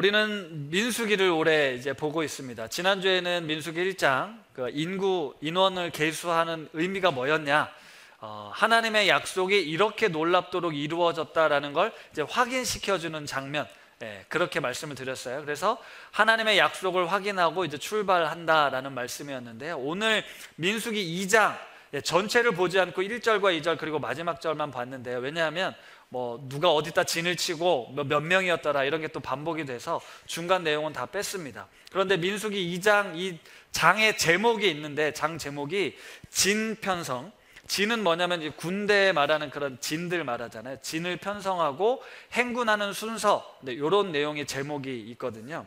우리는 민수기를 올해 이제 보고 있습니다. 지난주에는 민수기 1장 그 인원을 계수하는 의미가 뭐였냐, 하나님의 약속이 이렇게 놀랍도록 이루어졌다라는 걸 이제 확인시켜주는 장면, 그렇게 말씀을 드렸어요. 그래서 하나님의 약속을 확인하고 이제 출발한다라는 말씀이었는데요. 오늘 민수기 2장 전체를 보지 않고 1절과 2절 그리고 마지막 절만 봤는데요. 왜냐하면 누가 어디다 진을 치고 몇 명이었더라 이런 게 또 반복이 돼서 중간 내용은 다 뺐습니다. 그런데 민수기 2장 이 장의 제목이 있는데, 장 제목이 진편성. 진은 뭐냐면 군대에 말하는 그런 진들 말하잖아요. 진을 편성하고 행군하는 순서, 이런 내용의 제목이 있거든요.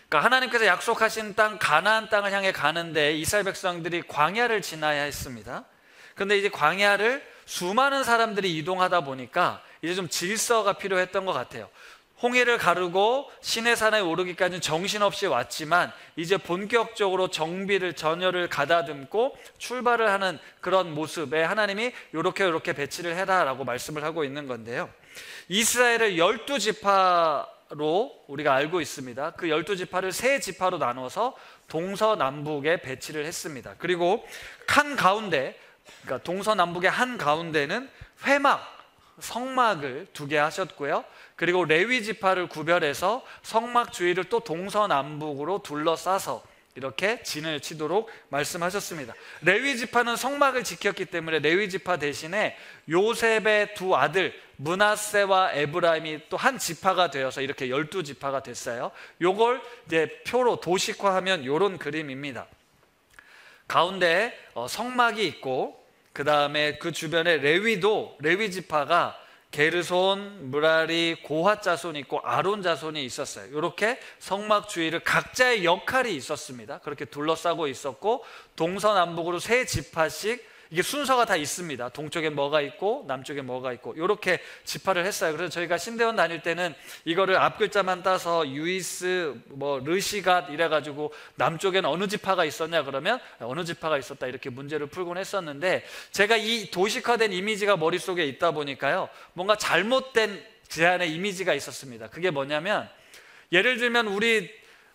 그러니까 하나님께서 약속하신 땅 가나안 땅을 향해 가는데 이스라엘 백성들이 광야를 지나야 했습니다. 그런데 이제 광야를 수많은 사람들이 이동하다 보니까 이제 좀 질서가 필요했던 것 같아요. 홍해를 가르고 시내산에 오르기까지는 정신없이 왔지만 이제 본격적으로 정비를 전열을 가다듬고 출발을 하는 그런 모습에 하나님이 이렇게 배치를 해라 라고 말씀을 하고 있는 건데요. 이스라엘을 12지파로 우리가 알고 있습니다. 그 12지파를 3지파로 나눠서 동서남북에 배치를 했습니다. 그리고 한가운데, 그러니까 동서남북의 한가운데는 회막, 성막을 2개 하셨고요. 그리고 레위 지파를 구별해서 성막 주위를 또 동서남북으로 둘러싸서 이렇게 진을 치도록 말씀하셨습니다. 레위 지파는 성막을 지켰기 때문에 레위 지파 대신에 요셉의 2 아들 므낫세와 에브라임이 또 한 지파가 되어서 이렇게 12지파가 됐어요. 요걸 이제 표로 도식화하면 이런 그림입니다. 가운데 성막이 있고, 그 다음에 그 주변에 레위 지파가 게르손, 므라리, 고핫 자손이 있고 아론 자손이 있었어요. 이렇게 성막 주위를 각자의 역할이 있었습니다. 그렇게 둘러싸고 있었고, 동서남북으로 3지파씩 이게 순서가 다 있습니다. 동쪽에 뭐가 있고 남쪽에 뭐가 있고 이렇게 지파를 했어요. 그래서 저희가 신대원 다닐 때는 이거를 앞글자만 따서 유이스, 르시갓 이래가지고 남쪽에는 어느 지파가 있었냐 그러면 어느 지파가 있었다 이렇게 문제를 풀곤 했었는데, 제가 이 도식화된 이미지가 머릿속에 있다 보니까요, 뭔가 잘못된 제안의 이미지가 있었습니다. 그게 뭐냐면, 예를 들면 우리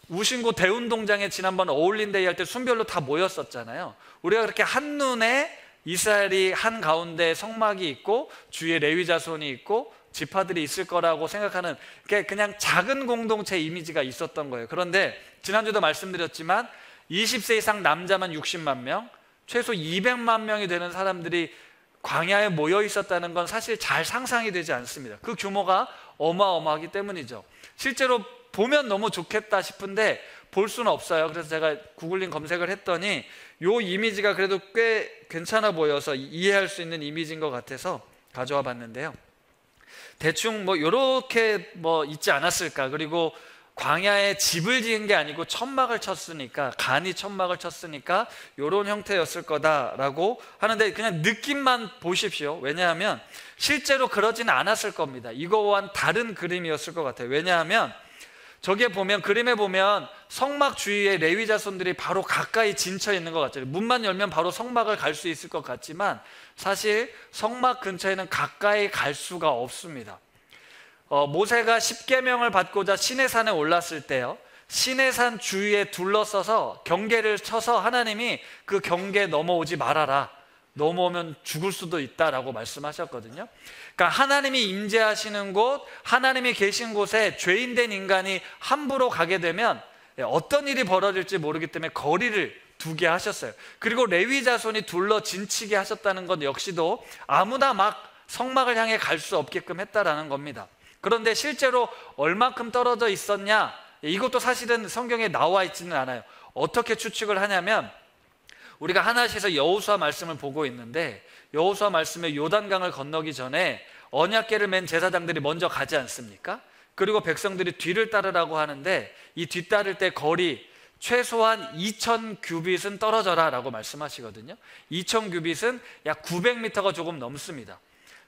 우신고 대운동장에 지난번 어울린데이 할 때 순별로 다 모였었잖아요. 우리가 그렇게 한눈에 이스라엘이 한가운데 성막이 있고 주위에 레위 자손이 있고 지파들이 있을 거라고 생각하는 게 그냥 작은 공동체 이미지가 있었던 거예요. 그런데 지난주도 말씀드렸지만 20세 이상 남자만 60만 명, 최소 200만 명이 되는 사람들이 광야에 모여 있었다는 건 사실 잘 상상이 되지 않습니다. 그 규모가 어마어마하기 때문이죠. 실제로 보면 너무 좋겠다 싶은데 볼 수는 없어요. 그래서 제가 구글링 검색을 했더니 이 이미지가 그래도 꽤 괜찮아 보여서 이해할 수 있는 이미지인 것 같아서 가져와 봤는데요. 대충 이렇게 있지 않았을까. 그리고 광야에 집을 지은 게 아니고 천막을 쳤으니까, 간이 천막을 쳤으니까 이런 형태였을 거다라고 하는데, 그냥 느낌만 보십시오. 왜냐하면 실제로 그러지는 않았을 겁니다. 이거와는 다른 그림이었을 것 같아요. 왜냐하면 저기에 보면, 그림에 보면 성막 주위에 레위 자손들이 바로 가까이 진쳐 있는 것 같죠. 문만 열면 바로 성막을 갈 수 있을 것 같지만 사실 성막 근처에는 가까이 갈 수가 없습니다. 모세가 10계명을 받고자 시내산에 올랐을 때요, 시내산 주위에 둘러서서 경계를 쳐서 하나님이 그 경계 넘어오지 말아라, 넘어오면 죽을 수도 있다라고 말씀하셨거든요. 그러니까 하나님이 임재하시는 곳, 하나님이 계신 곳에 죄인된 인간이 함부로 가게 되면 어떤 일이 벌어질지 모르기 때문에 거리를 두게 하셨어요. 그리고 레위 자손이 둘러 진치게 하셨다는 것 역시도 아무나 막 성막을 향해 갈 수 없게끔 했다라는 겁니다. 그런데 실제로 얼마큼 떨어져 있었냐, 이것도 사실은 성경에 나와 있지는 않아요. 어떻게 추측을 하냐면, 우리가 하나시에서 여호수아 말씀을 보고 있는데, 여호수아 말씀에 요단강을 건너기 전에 언약궤를 맨 제사장들이 먼저 가지 않습니까? 그리고 백성들이 뒤를 따르라고 하는데, 이 뒤따를 때 거리 최소한 2000규빗은 떨어져라 라고 말씀하시거든요. 2000규빗은 약 900m가 조금 넘습니다.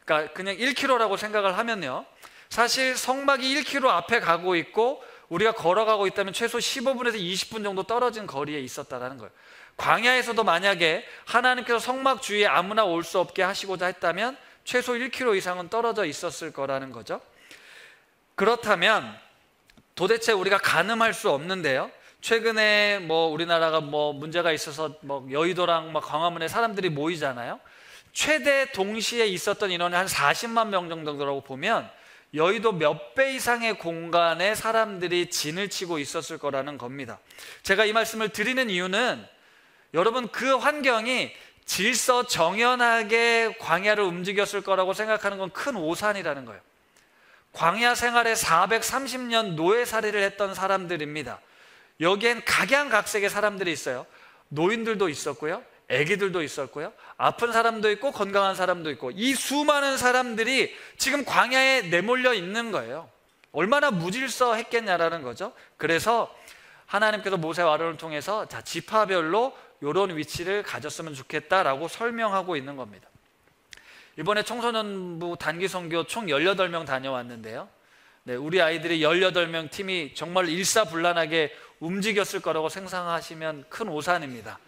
그러니까 그냥 1km라고 생각을 하면요, 사실 성막이 1km 앞에 가고 있고 우리가 걸어가고 있다면 최소 15분에서 20분 정도 떨어진 거리에 있었다는 거예요. 광야에서도 만약에 하나님께서 성막 주위에 아무나 올 수 없게 하시고자 했다면 최소 1km 이상은 떨어져 있었을 거라는 거죠. 그렇다면 도대체 우리가 가늠할 수 없는데요. 최근에 뭐 우리나라가 뭐 문제가 있어서 뭐 여의도랑 막 광화문에 사람들이 모이잖아요. 최대 동시에 있었던 인원이 한 40만 명 정도라고 보면 여의도 몇 배 이상의 공간에 사람들이 진을 치고 있었을 거라는 겁니다. 제가 이 말씀을 드리는 이유는 여러분, 그 환경이 질서정연하게 광야를 움직였을 거라고 생각하는 건 큰 오산이라는 거예요. 광야 생활에 430년 노예살이를 했던 사람들입니다. 여기엔 각양각색의 사람들이 있어요. 노인들도 있었고요, 아기들도 있었고요, 아픈 사람도 있고 건강한 사람도 있고, 이 수많은 사람들이 지금 광야에 내몰려 있는 거예요. 얼마나 무질서했겠냐라는 거죠. 그래서 하나님께서 모세와 아론을 통해서 자, 지파별로 이런 위치를 가졌으면 좋겠다라고 설명하고 있는 겁니다. 이번에 청소년부 단기 선교 총 18명 다녀왔는데요. 네, 우리 아이들이 18명 팀이 정말 일사불란하게 움직였을 거라고 상상하시면 큰 오산입니다.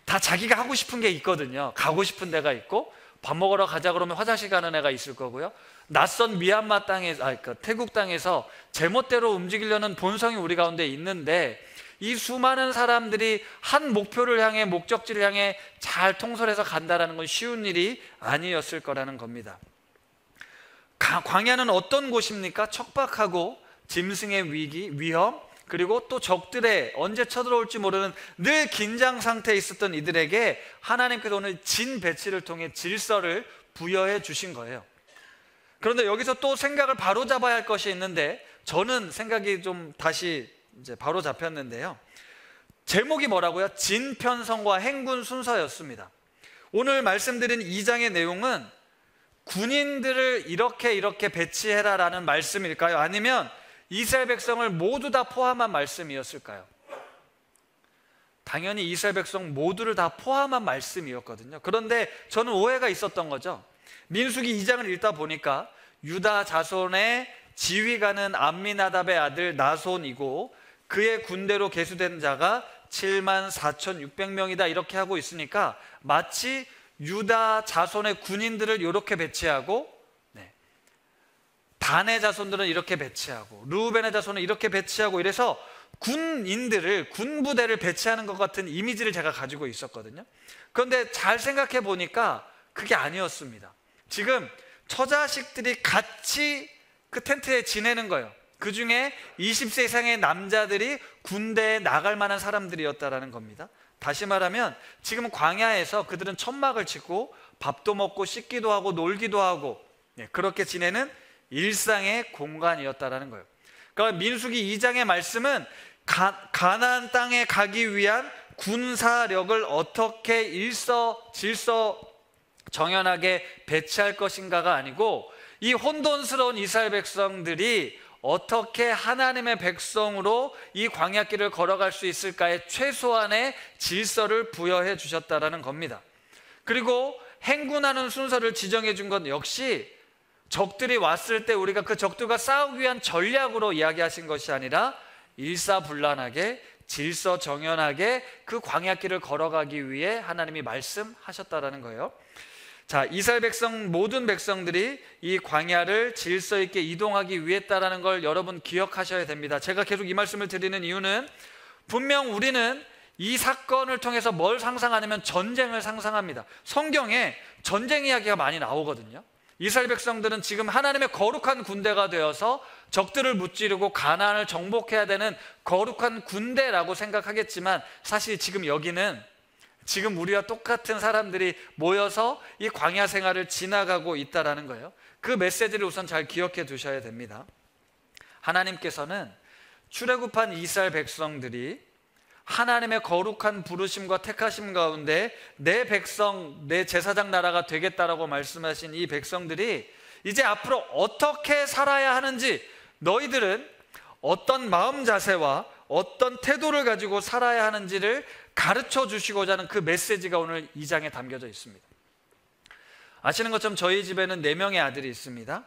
다 자기가 하고 싶은 게 있거든요. 가고 싶은 데가 있고, 밥 먹으러 가자 그러면 화장실 가는 애가 있을 거고요. 낯선 미얀마 땅에, 태국 땅에서 제멋대로 움직이려는 본성이 우리 가운데 있는데, 이 수많은 사람들이 한 목표를 향해, 목적지를 향해 잘 통솔해서 간다는 건 쉬운 일이 아니었을 거라는 겁니다. 광야는 어떤 곳입니까? 척박하고 짐승의 위기, 위험, 그리고 또 적들의 언제 쳐들어올지 모르는 늘 긴장 상태에 있었던 이들에게 하나님께서 오늘 진 배치를 통해 질서를 부여해 주신 거예요. 그런데 여기서 또 생각을 바로잡아야 할 것이 있는데, 저는 생각이 좀 다시 이제 바로 잡혔는데요. 제목이 뭐라고요? 진편성과 행군 순서였습니다. 오늘 말씀드린 2장의 내용은 군인들을 이렇게 배치해라 라는 말씀일까요? 아니면 이스라엘 백성을 모두 다 포함한 말씀이었을까요? 당연히 이스라엘 백성 모두를 다 포함한 말씀이었거든요. 그런데 저는 오해가 있었던 거죠. 민수기 2장을 읽다 보니까 유다 자손의 지휘관은 암미나답의 아들 나손이고 그의 군대로 계수된 자가 74,600명이다 이렇게 하고 있으니까 마치 유다 자손의 군인들을 이렇게 배치하고, 단의 자손들은 이렇게 배치하고, 르우벤의 자손은 이렇게 배치하고, 이래서 군인들을, 군부대를 배치하는 것 같은 이미지를 제가 가지고 있었거든요. 그런데 잘 생각해 보니까 그게 아니었습니다. 지금 처자식들이 같이 그 텐트에 지내는 거예요. 그 중에 20세 이상의 남자들이 군대에 나갈 만한 사람들이었다라는 겁니다. 다시 말하면 지금 광야에서 그들은 천막을 짓고 밥도 먹고 씻기도 하고 놀기도 하고, 그렇게 지내는 일상의 공간이었다라는 거예요. 그러니까 민수기 2장의 말씀은 가나안 땅에 가기 위한 군사력을 어떻게 질서 정연하게 배치할 것인가가 아니고, 이 혼돈스러운 이스라엘 백성들이 어떻게 하나님의 백성으로 이 광야길을 걸어갈 수 있을까의 최소한의 질서를 부여해 주셨다라는 겁니다. 그리고 행군하는 순서를 지정해 준 건 역시 적들이 왔을 때 우리가 그 적들과 싸우기 위한 전략으로 이야기하신 것이 아니라 일사불란하게 질서 정연하게 그 광야길을 걸어가기 위해 하나님이 말씀하셨다라는 거예요. 자, 이스라엘 백성, 모든 백성들이 이 광야를 질서 있게 이동하기 위했다라는 걸 여러분 기억하셔야 됩니다. 제가 계속 이 말씀을 드리는 이유는, 분명 우리는 이 사건을 통해서 뭘 상상하냐면 전쟁을 상상합니다. 성경에 전쟁 이야기가 많이 나오거든요. 이스라엘 백성들은 지금 하나님의 거룩한 군대가 되어서 적들을 무찌르고 가나안을 정복해야 되는 거룩한 군대라고 생각하겠지만, 사실 지금 여기는 지금 우리와 똑같은 사람들이 모여서 이 광야 생활을 지나가고 있다라는 거예요. 그 메시지를 우선 잘 기억해 두셔야 됩니다. 하나님께서는 출애굽한 이스라엘 백성들이 하나님의 거룩한 부르심과 택하심 가운데 내 백성, 내 제사장 나라가 되겠다라고 말씀하신 이 백성들이 이제 앞으로 어떻게 살아야 하는지, 너희들은 어떤 마음 자세와 어떤 태도를 가지고 살아야 하는지를 가르쳐 주시고자 하는 그 메시지가 오늘 2장에 담겨져 있습니다. 아시는 것처럼 저희 집에는 4명의 아들이 있습니다.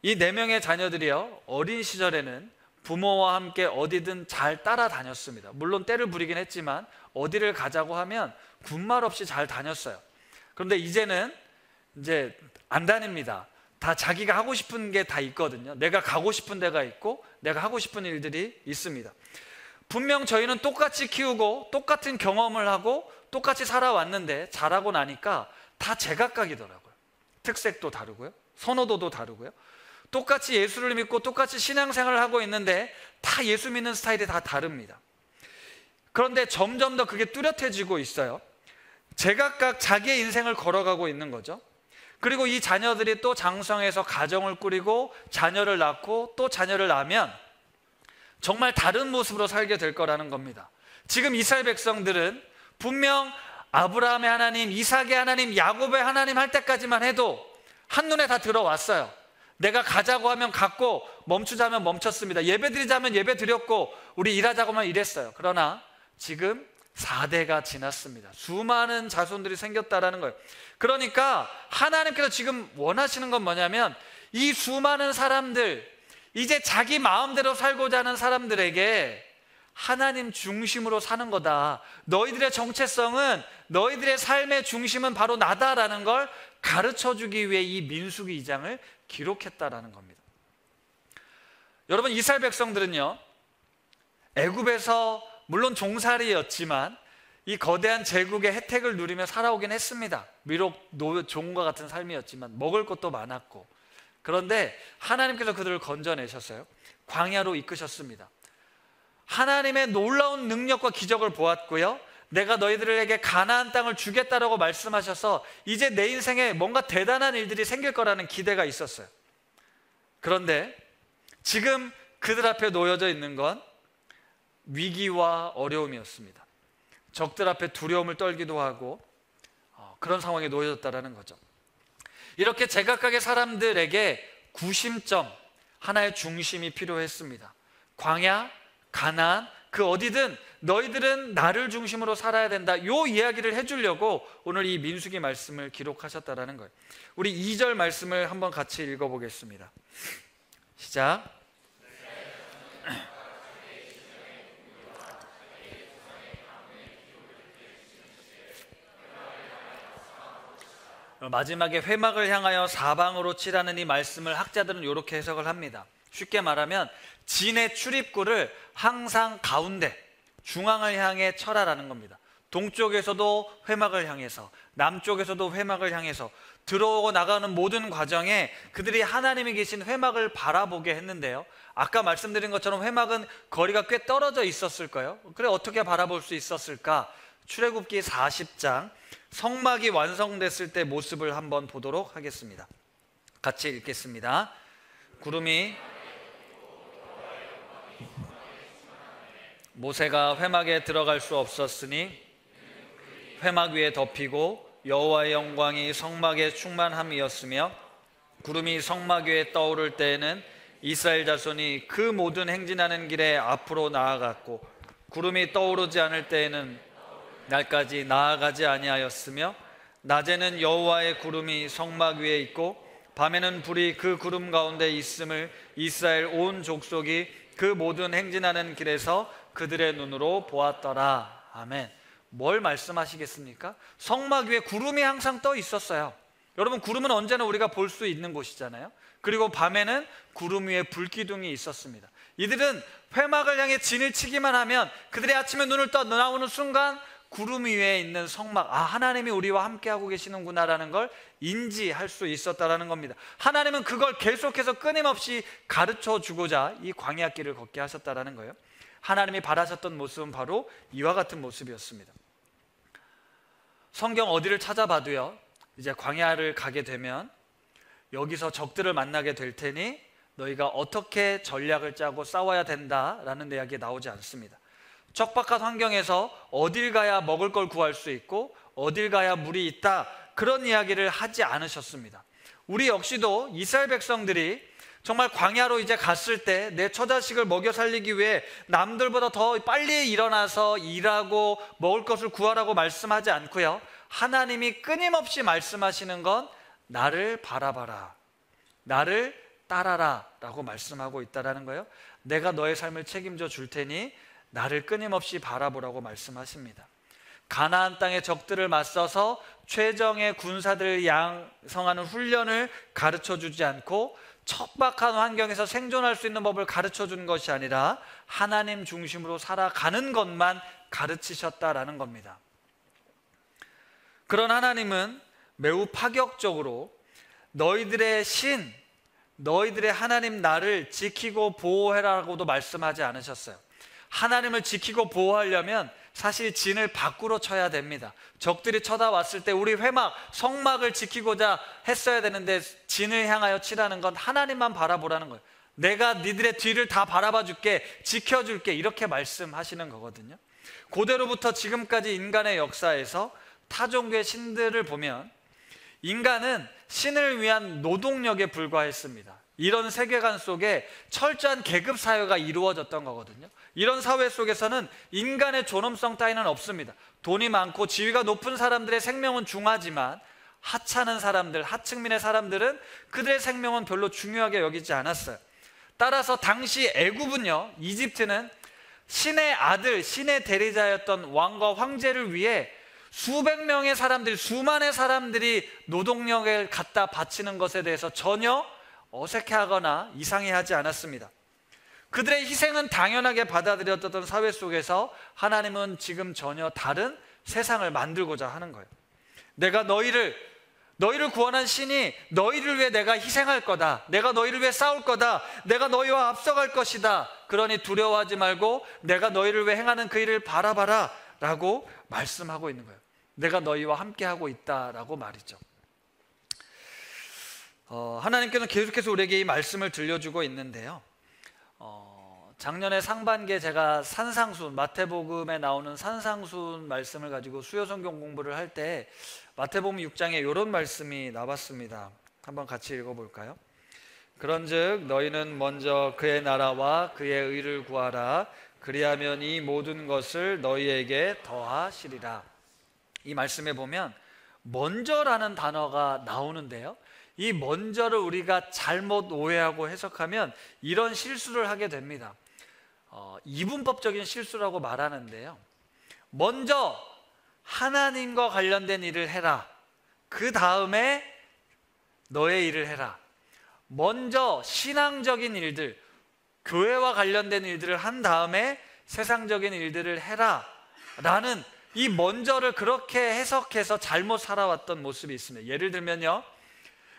이 4명의 자녀들이요, 어린 시절에는 부모와 함께 어디든 잘 따라다녔습니다. 물론 때를 부리긴 했지만 어디를 가자고 하면 군말 없이 잘 다녔어요. 그런데 이제는 이제 안 다닙니다. 다 자기가 하고 싶은 게 다 있거든요. 내가 가고 싶은 데가 있고 내가 하고 싶은 일들이 있습니다. 분명 저희는 똑같이 키우고 똑같은 경험을 하고 똑같이 살아왔는데 자라고 나니까 다 제각각이더라고요. 특색도 다르고요, 선호도도 다르고요. 똑같이 예수를 믿고 똑같이 신앙생활을 하고 있는데 다 예수 믿는 스타일이 다 다릅니다. 그런데 점점 더 그게 뚜렷해지고 있어요. 제각각 자기의 인생을 걸어가고 있는 거죠. 그리고 이 자녀들이 또 장성해서 가정을 꾸리고 자녀를 낳고 또 자녀를 낳으면 정말 다른 모습으로 살게 될 거라는 겁니다. 지금 이스라엘 백성들은 분명 아브라함의 하나님, 이삭의 하나님, 야곱의 하나님 할 때까지만 해도 한눈에 다 들어왔어요. 내가 가자고 하면 갔고 멈추자면 멈췄습니다. 예배드리자면 예배드렸고 우리 일하자고만 일했어요. 그러나 지금 4대가 지났습니다. 수많은 자손들이 생겼다라는 거예요. 그러니까 하나님께서 지금 원하시는 건 뭐냐면 이 수많은 사람들, 이제 자기 마음대로 살고자 하는 사람들에게 하나님 중심으로 사는 거다. 너희들의 정체성은, 너희들의 삶의 중심은 바로 나다라는 걸 가르쳐주기 위해 이 민수기 2장을 기록했다라는 겁니다. 여러분, 이스라엘 백성들은요, 애굽에서 물론 종살이였지만 이 거대한 제국의 혜택을 누리며 살아오긴 했습니다. 비록 종과 같은 삶이었지만 먹을 것도 많았고. 그런데 하나님께서 그들을 건져내셨어요. 광야로 이끄셨습니다. 하나님의 놀라운 능력과 기적을 보았고요, 내가 너희들에게 가나안 땅을 주겠다라고 말씀하셔서 이제 내 인생에 뭔가 대단한 일들이 생길 거라는 기대가 있었어요. 그런데 지금 그들 앞에 놓여져 있는 건 위기와 어려움이었습니다. 적들 앞에 두려움을 떨기도 하고 그런 상황에 놓여졌다는 거죠. 이렇게 제각각의 사람들에게 구심점, 하나의 중심이 필요했습니다. 광야, 가나안, 그 어디든 너희들은 나를 중심으로 살아야 된다, 이 이야기를 해주려고 오늘 이 민수기 말씀을 기록하셨다는 거예요. 우리 2절 말씀을 한번 같이 읽어보겠습니다. 시작. 마지막에 회막을 향하여 사방으로 칠하는 이 말씀을 학자들은 이렇게 해석을 합니다. 쉽게 말하면 진의 출입구를 항상 가운데 중앙을 향해 철하라는 겁니다. 동쪽에서도 회막을 향해서, 남쪽에서도 회막을 향해서 들어오고 나가는 모든 과정에 그들이 하나님이 계신 회막을 바라보게 했는데요, 아까 말씀드린 것처럼 회막은 거리가 꽤 떨어져 있었을 거예요. 그래, 어떻게 바라볼 수 있었을까? 출애굽기 40장 성막이 완성됐을 때 모습을 한번 보도록 하겠습니다. 같이 읽겠습니다. 구름이 모세가 회막에 들어갈 수 없었으니 회막 위에 덮이고 여호와의 영광이 성막에 충만함이었으며, 구름이 성막 위에 떠오를 때에는 이스라엘 자손이 그 모든 행진하는 길에 앞으로 나아갔고, 구름이 떠오르지 않을 때에는 날까지 나아가지 아니하였으며, 낮에는 여호와의 구름이 성막 위에 있고 밤에는 불이 그 구름 가운데 있음을 이스라엘 온 족속이 그 모든 행진하는 길에서 그들의 눈으로 보았더라. 아멘. 뭘 말씀하시겠습니까? 성막 위에 구름이 항상 떠 있었어요. 여러분, 구름은 언제나 우리가 볼 수 있는 곳이잖아요. 그리고 밤에는 구름 위에 불기둥이 있었습니다. 이들은 회막을 향해 진을 치기만 하면 그들의 아침에 눈을 떠 나오는 순간 구름 위에 있는 성막, 하나님이 우리와 함께하고 계시는구나라는 걸 인지할 수 있었다는 겁니다. 하나님은 그걸 계속해서 끊임없이 가르쳐 주고자 이 광야길을 걷게 하셨다는 거예요. 하나님이 바라셨던 모습은 바로 이와 같은 모습이었습니다. 성경 어디를 찾아봐도요, 이제 광야를 가게 되면 여기서 적들을 만나게 될 테니 너희가 어떻게 전략을 짜고 싸워야 된다라는 이야기 나오지 않습니다. 척박한 환경에서 어딜 가야 먹을 걸 구할 수 있고 어딜 가야 물이 있다, 그런 이야기를 하지 않으셨습니다. 우리 역시도 이스라엘 백성들이 정말 광야로 이제 갔을 때 내 처자식을 먹여 살리기 위해 남들보다 더 빨리 일어나서 일하고 먹을 것을 구하라고 말씀하지 않고요, 하나님이 끊임없이 말씀하시는 건 나를 바라봐라, 나를 따라라 라고 말씀하고 있다는 거예요. 내가 너의 삶을 책임져 줄 테니 나를 끊임없이 바라보라고 말씀하십니다. 가나안 땅의 적들을 맞서서 최정의 군사들을 양성하는 훈련을 가르쳐 주지 않고 척박한 환경에서 생존할 수 있는 법을 가르쳐 주는 것이 아니라 하나님 중심으로 살아가는 것만 가르치셨다라는 겁니다. 그런 하나님은 매우 파격적으로 너희들의 신, 너희들의 하나님 나를 지키고 보호해라라고도 말씀하지 않으셨어요. 하나님을 지키고 보호하려면 사실 진을 밖으로 쳐야 됩니다. 적들이 쳐다왔을 때 우리 회막, 성막을 지키고자 했어야 되는데 진을 향하여 치라는 건 하나님만 바라보라는 거예요. 내가 니들의 뒤를 다 바라봐 줄게, 지켜줄게, 이렇게 말씀하시는 거거든요. 고대로부터 지금까지 인간의 역사에서 타종교의 신들을 보면 인간은 신을 위한 노동력에 불과했습니다. 이런 세계관 속에 철저한 계급 사회가 이루어졌던 거거든요. 이런 사회 속에서는 인간의 존엄성 따위는 없습니다. 돈이 많고 지위가 높은 사람들의 생명은 중하지만 하찮은 사람들, 하층민의 사람들은 그들의 생명은 별로 중요하게 여기지 않았어요. 따라서 당시 애굽은요, 이집트는 신의 아들, 신의 대리자였던 왕과 황제를 위해 수백 명의 사람들이, 수만의 사람들이 노동력을 갖다 바치는 것에 대해서 전혀 어색해하거나 이상해하지 않았습니다. 그들의 희생은 당연하게 받아들여졌던 사회 속에서 하나님은 지금 전혀 다른 세상을 만들고자 하는 거예요. 내가 너희를 구원한 신이 너희를 위해 내가 희생할 거다, 내가 너희를 위해 싸울 거다, 내가 너희와 앞서갈 것이다, 그러니 두려워하지 말고 내가 너희를 위해 행하는 그 일을 바라봐라 라고 말씀하고 있는 거예요. 내가 너희와 함께하고 있다라고 말이죠. 하나님께서는 계속해서 우리에게 이 말씀을 들려주고 있는데요, 작년에 상반기에 제가 산상순, 마태복음에 나오는 산상순 말씀을 가지고 수요성경 공부를 할 때 마태복음 6장에 이런 말씀이 나왔습니다. 한번 같이 읽어볼까요? 그런즉 너희는 먼저 그의 나라와 그의 의를 구하라. 그리하면 이 모든 것을 너희에게 더하시리라. 이 말씀에 보면 먼저라는 단어가 나오는데요, 이 먼저를 우리가 잘못 오해하고 해석하면 이런 실수를 하게 됩니다. 이분법적인 실수라고 말하는데요, 먼저 하나님과 관련된 일을 해라, 그 다음에 너의 일을 해라. 먼저 신앙적인 일들, 교회와 관련된 일들을 한 다음에 세상적인 일들을 해라 라는 이 먼저를 그렇게 해석해서 잘못 살아왔던 모습이 있습니다. 예를 들면요,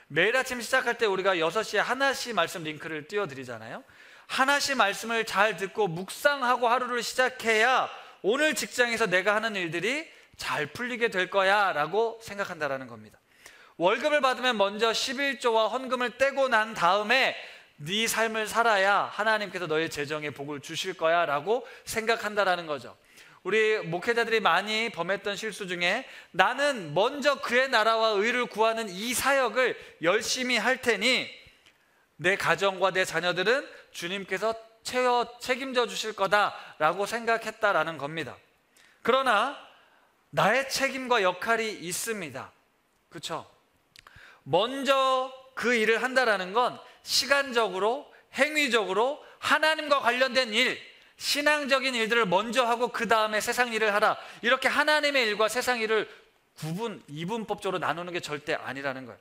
매일 아침 시작할 때 우리가 6시에 하나씩 말씀 링크를 띄워드리잖아요. 하나씩 말씀을 잘 듣고 묵상하고 하루를 시작해야 오늘 직장에서 내가 하는 일들이 잘 풀리게 될 거야 라고 생각한다라는 겁니다. 월급을 받으면 먼저 11조와 헌금을 떼고 난 다음에 네 삶을 살아야 하나님께서 너의 재정에 복을 주실 거야 라고 생각한다라는 거죠. 우리 목회자들이 많이 범했던 실수 중에 나는 먼저 그의 나라와 의를 구하는 이 사역을 열심히 할 테니 내 가정과 내 자녀들은 주님께서 책임져 주실 거다라고 생각했다라는 겁니다. 그러나 나의 책임과 역할이 있습니다. 그렇죠? 먼저 그 일을 한다라는 건 시간적으로, 행위적으로 하나님과 관련된 일, 신앙적인 일들을 먼저 하고 그 다음에 세상 일을 하라, 이렇게 하나님의 일과 세상 일을 이분법적으로 나누는 게 절대 아니라는 거예요.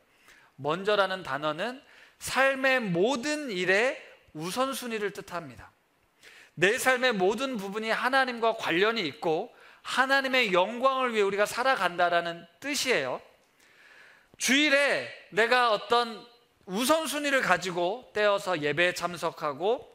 먼저라는 단어는 삶의 모든 일의 우선순위를 뜻합니다. 내 삶의 모든 부분이 하나님과 관련이 있고 하나님의 영광을 위해 우리가 살아간다라는 뜻이에요. 주일에 내가 어떤 우선순위를 가지고 떼어서 예배에 참석하고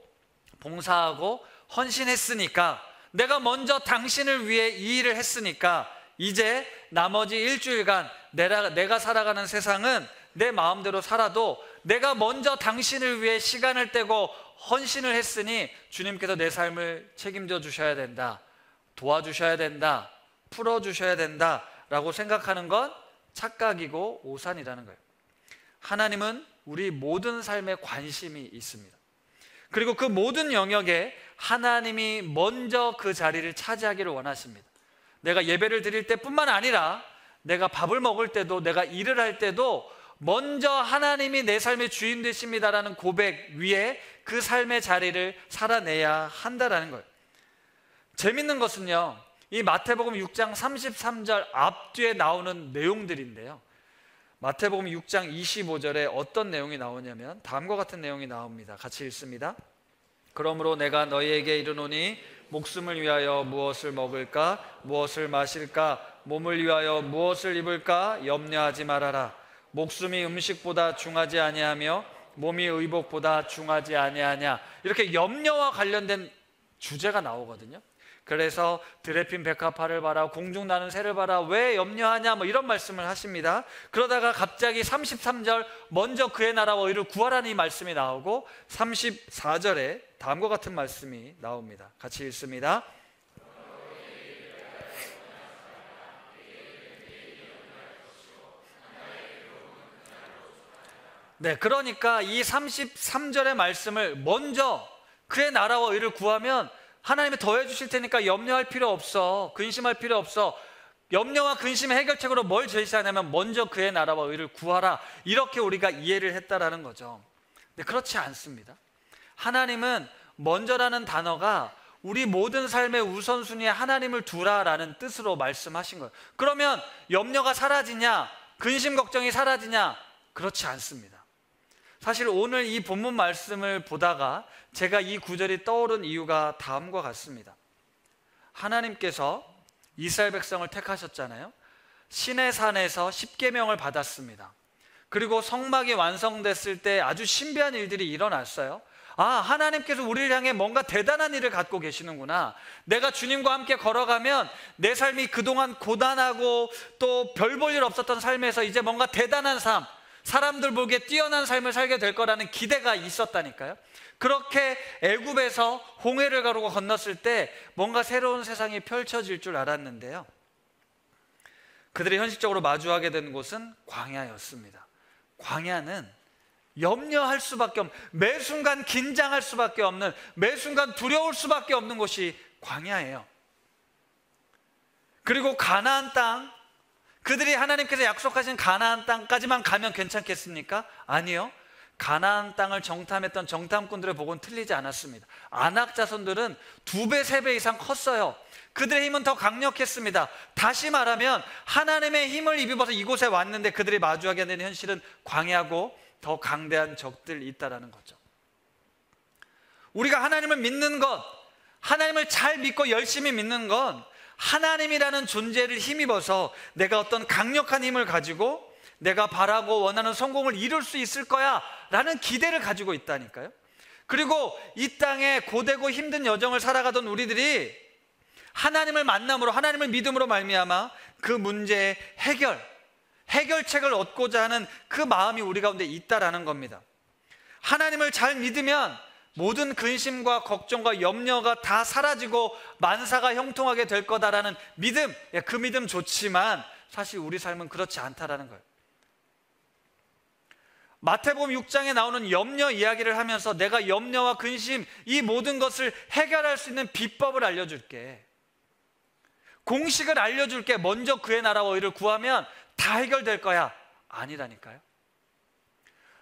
봉사하고 헌신했으니까, 내가 먼저 당신을 위해 이 일을 했으니까 이제 나머지 일주일간 내가 살아가는 세상은 내 마음대로 살아도 내가 먼저 당신을 위해 시간을 떼고 헌신을 했으니 주님께서 내 삶을 책임져 주셔야 된다, 도와주셔야 된다, 풀어주셔야 된다 라고 생각하는 건 착각이고 오산이라는 거예요. 하나님은 우리 모든 삶에 관심이 있습니다. 그리고 그 모든 영역에 하나님이 먼저 그 자리를 차지하기를 원하십니다. 내가 예배를 드릴 때뿐만 아니라 내가 밥을 먹을 때도, 내가 일을 할 때도 먼저 하나님이 내 삶의 주인 되십니다라는 고백 위에 그 삶의 자리를 살아내야 한다라는 거예요. 재밌는 것은요, 이 이 마태복음 6장 33절 앞뒤에 나오는 내용들인데요, 마태복음 6장 25절에 어떤 내용이 나오냐면 다음과 같은 내용이 나옵니다. 같이 읽습니다. 그러므로 내가 너희에게 이르노니 목숨을 위하여 무엇을 먹을까, 무엇을 마실까, 몸을 위하여 무엇을 입을까 염려하지 말아라. 목숨이 음식보다 중하지 아니하며 몸이 의복보다 중하지 아니하냐. 이렇게 염려와 관련된 주제가 나오거든요. 그래서 들에 핀 백합화를 봐라, 공중 나는 새를 봐라, 왜 염려하냐, 뭐 이런 말씀을 하십니다. 그러다가 갑자기 33절 먼저 그의 나라와 의를 구하라는 이 말씀이 나오고 34절에 다음과 같은 말씀이 나옵니다. 같이 읽습니다. 네, 그러니까 이 33절의 말씀을 먼저 그의 나라와 의를 구하면 하나님이 더해 주실 테니까 염려할 필요 없어, 근심할 필요 없어. 염려와 근심의 해결책으로 뭘 제시하냐면 먼저 그의 나라와 의를 구하라, 이렇게 우리가 이해를 했다라는 거죠. 근데 그렇지 않습니다. 하나님은 먼저라는 단어가 우리 모든 삶의 우선순위에 하나님을 두라라는 뜻으로 말씀하신 거예요. 그러면 염려가 사라지냐, 근심 걱정이 사라지냐? 그렇지 않습니다. 사실 오늘 이 본문 말씀을 보다가 제가 이 구절이 떠오른 이유가 다음과 같습니다. 하나님께서 이스라엘 백성을 택하셨잖아요. 시내산에서 십계명을 받았습니다. 그리고 성막이 완성됐을 때 아주 신비한 일들이 일어났어요. 아, 하나님께서 우리를 향해 뭔가 대단한 일을 갖고 계시는구나. 내가 주님과 함께 걸어가면 내 삶이 그동안 고단하고 또 별 볼 일 없었던 삶에서 이제 뭔가 대단한 삶, 사람들 보기에 뛰어난 삶을 살게 될 거라는 기대가 있었다니까요. 그렇게 애굽에서 홍해를 가르고 건넜을 때 뭔가 새로운 세상이 펼쳐질 줄 알았는데요, 그들이 현실적으로 마주하게 된 곳은 광야였습니다. 광야는 염려할 수밖에 없는, 매 순간 긴장할 수밖에 없는, 매 순간 두려울 수밖에 없는 곳이 광야예요. 그리고 가나안 땅, 그들이 하나님께서 약속하신 가나안 땅까지만 가면 괜찮겠습니까? 아니요. 가나안 땅을 정탐했던 정탐꾼들의 보고는 틀리지 않았습니다. 아낙 자손들은 2배, 3배 이상 컸어요. 그들의 힘은 더 강력했습니다. 다시 말하면 하나님의 힘을 입어서 이곳에 왔는데 그들이 마주하게 되는 현실은 광야고 더 강대한 적들이 있다는 거죠. 우리가 하나님을 믿는 것, 하나님을 잘 믿고 열심히 믿는 건 하나님이라는 존재를 힘입어서 내가 어떤 강력한 힘을 가지고 내가 바라고 원하는 성공을 이룰 수 있을 거야 라는 기대를 가지고 있다니까요. 그리고 이 땅에 고되고 힘든 여정을 살아가던 우리들이 하나님을 만남으로, 하나님을 믿음으로 말미암아 그 문제의 해결책을 얻고자 하는 그 마음이 우리 가운데 있다라는 겁니다. 하나님을 잘 믿으면 모든 근심과 걱정과 염려가 다 사라지고 만사가 형통하게 될 거다라는 믿음, 그 믿음 좋지만 사실 우리 삶은 그렇지 않다라는 거예요. 마태복음 6장에 나오는 염려 이야기를 하면서 내가 염려와 근심, 이 모든 것을 해결할 수 있는 비법을 알려줄게, 공식을 알려줄게, 먼저 그의 나라와 의를 구하면 다 해결될 거야. 아니라니까요.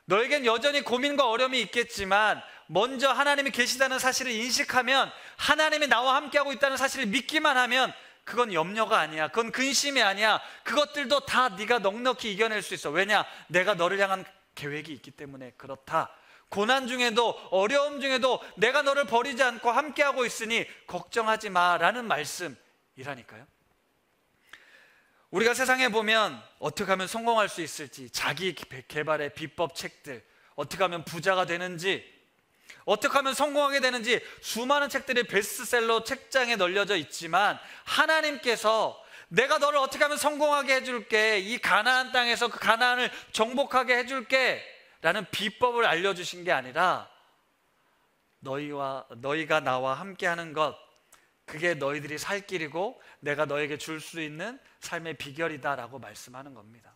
너에겐 여전히 고민과 어려움이 있겠지만 먼저 하나님이 계시다는 사실을 인식하면, 하나님이 나와 함께하고 있다는 사실을 믿기만 하면 그건 염려가 아니야, 그건 근심이 아니야. 그것들도 다 네가 넉넉히 이겨낼 수 있어. 왜냐? 내가 너를 향한 계획이 있기 때문에 그렇다. 고난 중에도 어려움 중에도 내가 너를 버리지 않고 함께하고 있으니 걱정하지 마라는 말씀이라니까요. 우리가 세상에 보면 어떻게 하면 성공할 수 있을지, 자기 개발의 비법 책들, 어떻게 하면 부자가 되는지, 어떻게 하면 성공하게 되는지 수많은 책들이 베스트셀러 책장에 널려져 있지만 하나님께서 내가 너를 어떻게 하면 성공하게 해줄게, 이 가나안 땅에서 그 가나안을 정복하게 해줄게 라는 비법을 알려주신 게 아니라 너희가 나와 함께하는 것, 그게 너희들이 살 길이고 내가 너에게 줄 수 있는 삶의 비결이다 라고 말씀하는 겁니다.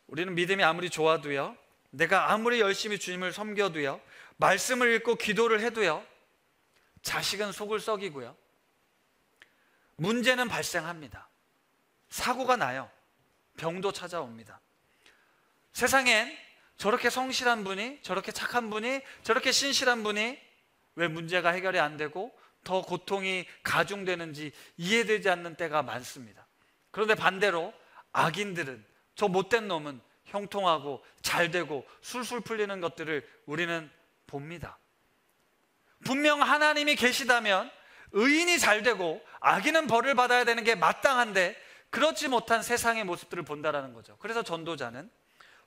우리는 믿음이 아무리 좋아도요, 내가 아무리 열심히 주님을 섬겨도요, 말씀을 읽고 기도를 해도요, 자식은 속을 썩이고요, 문제는 발생합니다. 사고가 나요. 병도 찾아옵니다. 세상엔 저렇게 성실한 분이, 저렇게 착한 분이, 저렇게 신실한 분이 왜 문제가 해결이 안 되고 더 고통이 가중되는지 이해되지 않는 때가 많습니다. 그런데 반대로 악인들은, 저 못된 놈은 형통하고 잘되고 술술 풀리는 것들을 우리는 봅니다. 분명 하나님이 계시다면 의인이 잘되고 악인은 벌을 받아야 되는 게 마땅한데 그렇지 못한 세상의 모습들을 본다라는 거죠. 그래서 전도자는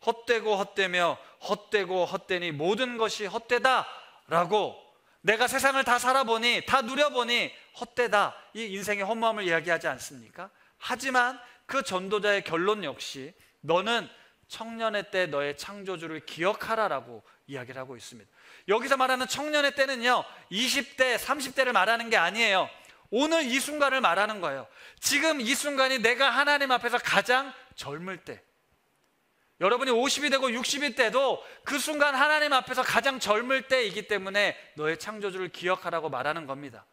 헛되고 헛되며 헛되고 헛되니 모든 것이 헛되다 라고, 내가 세상을 다 살아보니, 다 누려보니 헛되다, 이 인생의 허무함을 이야기하지 않습니까? 하지만 그 전도자의 결론 역시 너는 청년의 때 너의 창조주를 기억하라라고 이야기를 하고 있습니다. 여기서 말하는 청년의 때는요 20대, 30대를 말하는 게 아니에요. 오늘 이 순간을 말하는 거예요. 지금 이 순간이 내가 하나님 앞에서 가장 젊을 때, 여러분이 50이 되고 60이 때도 그 순간 하나님 앞에서 가장 젊을 때이기 때문에 너의 창조주를 기억하라고 말하는 겁니다.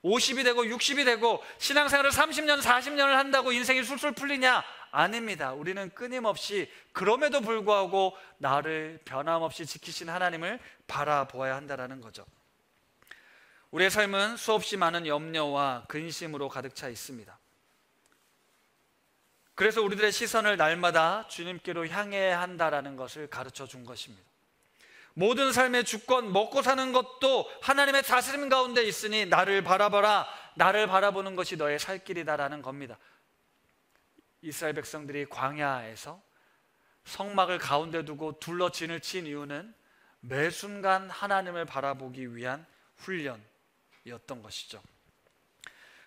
50이 되고 60이 되고 신앙생활을 30년, 40년을 한다고 인생이 술술 풀리냐? 아닙니다. 우리는 끊임없이 그럼에도 불구하고 나를 변함없이 지키신 하나님을 바라보아야 한다는 거죠. 우리의 삶은 수없이 많은 염려와 근심으로 가득 차 있습니다. 그래서 우리들의 시선을 날마다 주님께로 향해야 한다는 것을 가르쳐 준 것입니다. 모든 삶의 주권, 먹고 사는 것도 하나님의 다스림 가운데 있으니 나를 바라봐라, 나를 바라보는 것이 너의 살 길이다라는 겁니다. 이스라엘 백성들이 광야에서 성막을 가운데 두고 둘러 진을 친 이유는 매 순간 하나님을 바라보기 위한 훈련이었던 것이죠.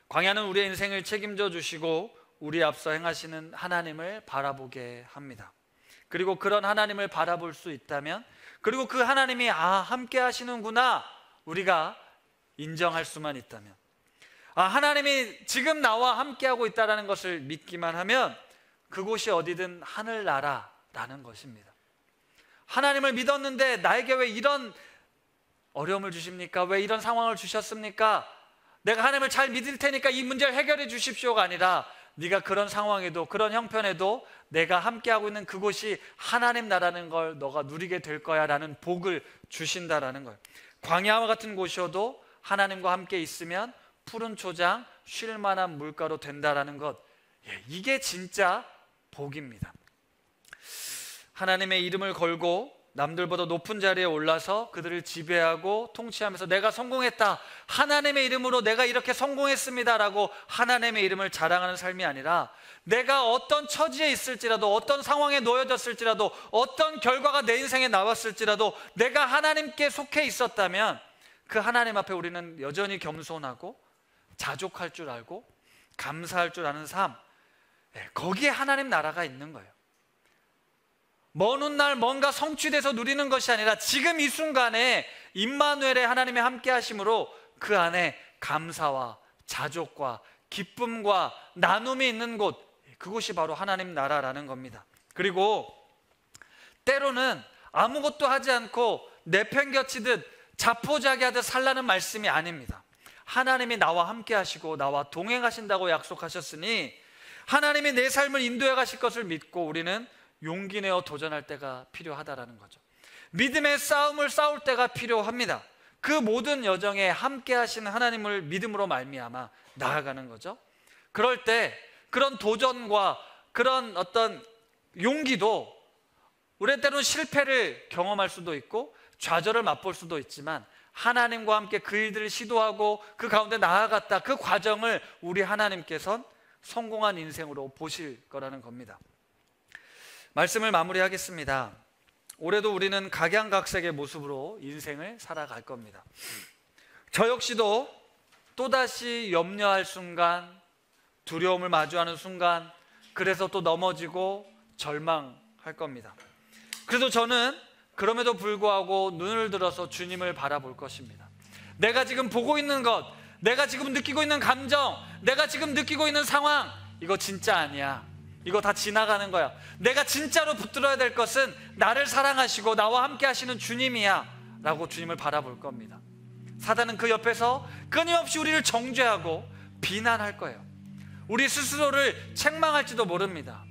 광야는 우리의 인생을 책임져 주시고 우리 앞서 행하시는 하나님을 바라보게 합니다. 그리고 그런 하나님을 바라볼 수 있다면, 그리고 그 하나님이 함께 하시는구나 우리가 인정할 수만 있다면, 하나님이 지금 나와 함께하고 있다는 것을 믿기만 하면 그곳이 어디든 하늘나라라는 것입니다. 하나님을 믿었는데 나에게 왜 이런 어려움을 주십니까? 왜 이런 상황을 주셨습니까? 내가 하나님을 잘 믿을 테니까 이 문제를 해결해 주십시오가 아니라, 네가 그런 상황에도, 그런 형편에도 내가 함께하고 있는 그곳이 하나님 나라는 걸 너가 누리게 될 거야 라는 복을 주신다라는 거예요. 광야와 같은 곳이어도 하나님과 함께 있으면 푸른 초장, 쉴 만한 물가로 된다라는 것, 이게 진짜 복입니다. 하나님의 이름을 걸고 남들보다 높은 자리에 올라서 그들을 지배하고 통치하면서 내가 성공했다, 하나님의 이름으로 내가 이렇게 성공했습니다 라고 하나님의 이름을 자랑하는 삶이 아니라, 내가 어떤 처지에 있을지라도, 어떤 상황에 놓여졌을지라도, 어떤 결과가 내 인생에 나왔을지라도 내가 하나님께 속해 있었다면 그 하나님 앞에 우리는 여전히 겸손하고 자족할 줄 알고 감사할 줄 아는 삶, 거기에 하나님 나라가 있는 거예요. 먼 훗날 뭔가 성취돼서 누리는 것이 아니라 지금 이 순간에 임마누엘의 하나님의 함께 하심으로 그 안에 감사와 자족과 기쁨과 나눔이 있는 곳, 그곳이 바로 하나님 나라라는 겁니다. 그리고 때로는 아무것도 하지 않고 내팽겨치듯 자포자기하듯 살라는 말씀이 아닙니다. 하나님이 나와 함께 하시고 나와 동행하신다고 약속하셨으니 하나님이 내 삶을 인도해 가실 것을 믿고 우리는 용기 내어 도전할 때가 필요하다라는 거죠. 믿음의 싸움을 싸울 때가 필요합니다. 그 모든 여정에 함께 하시는 하나님을 믿음으로 말미암아 나아가는 거죠. 그럴 때 그런 도전과 그런 어떤 용기도 우리 때로는 실패를 경험할 수도 있고 좌절을 맛볼 수도 있지만, 하나님과 함께 그 일들을 시도하고 그 가운데 나아갔다, 그 과정을 우리 하나님께서는 성공한 인생으로 보실 거라는 겁니다. 말씀을 마무리하겠습니다. 올해도 우리는 각양각색의 모습으로 인생을 살아갈 겁니다. 저 역시도 또다시 염려할 순간, 두려움을 마주하는 순간, 그래서 또 넘어지고 절망할 겁니다. 그래도 저는 그럼에도 불구하고 눈을 들어서 주님을 바라볼 것입니다. 내가 지금 보고 있는 것, 내가 지금 느끼고 있는 감정, 내가 지금 느끼고 있는 상황, 이거 진짜 아니야. 이거 다 지나가는 거야. 내가 진짜로 붙들어야 될 것은 나를 사랑하시고 나와 함께 하시는 주님이야 라고 주님을 바라볼 겁니다. 사단은 그 옆에서 끊임없이 우리를 정죄하고 비난할 거예요. 우리 스스로를 책망할지도 모릅니다.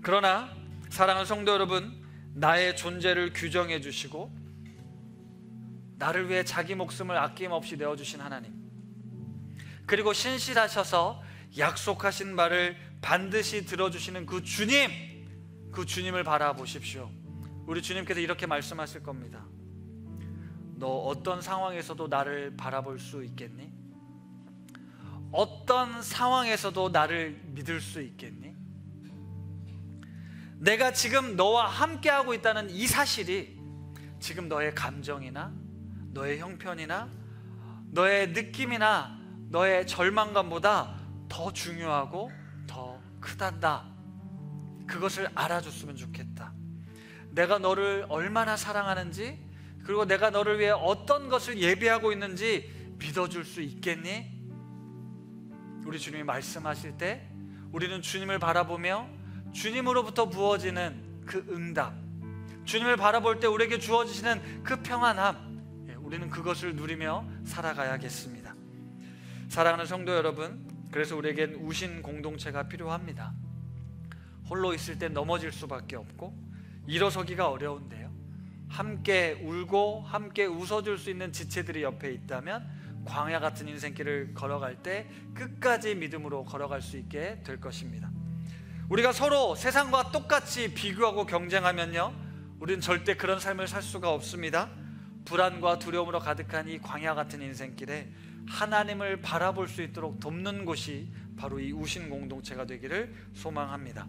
그러나 사랑하는 성도 여러분, 나의 존재를 규정해 주시고 나를 위해 자기 목숨을 아낌없이 내어주신 하나님, 그리고 신실하셔서 약속하신 말을 반드시 들어주시는 그 주님, 그 주님을 바라보십시오. 우리 주님께서 이렇게 말씀하실 겁니다. 너 어떤 상황에서도 나를 바라볼 수 있겠니? 어떤 상황에서도 나를 믿을 수 있겠니? 내가 지금 너와 함께하고 있다는 이 사실이 지금 너의 감정이나 너의 형편이나 너의 느낌이나 너의 절망감보다 더 중요하고 더 크단다. 그것을 알아줬으면 좋겠다. 내가 너를 얼마나 사랑하는지, 그리고 내가 너를 위해 어떤 것을 예비하고 있는지 믿어줄 수 있겠니? 우리 주님이 말씀하실 때 우리는 주님을 바라보며 주님으로부터 부어지는 그 응답, 주님을 바라볼 때 우리에게 주어지시는 그 평안함, 우리는 그것을 누리며 살아가야겠습니다. 사랑하는 성도 여러분, 그래서 우리에겐 우신 공동체가 필요합니다. 홀로 있을 때 넘어질 수밖에 없고 일어서기가 어려운데요, 함께 울고 함께 웃어줄 수 있는 지체들이 옆에 있다면 광야 같은 인생길을 걸어갈 때 끝까지 믿음으로 걸어갈 수 있게 될 것입니다. 우리가 서로 세상과 똑같이 비교하고 경쟁하면요, 우리는 절대 그런 삶을 살 수가 없습니다. 불안과 두려움으로 가득한 이 광야 같은 인생길에 하나님을 바라볼 수 있도록 돕는 곳이 바로 이 우신 공동체가 되기를 소망합니다.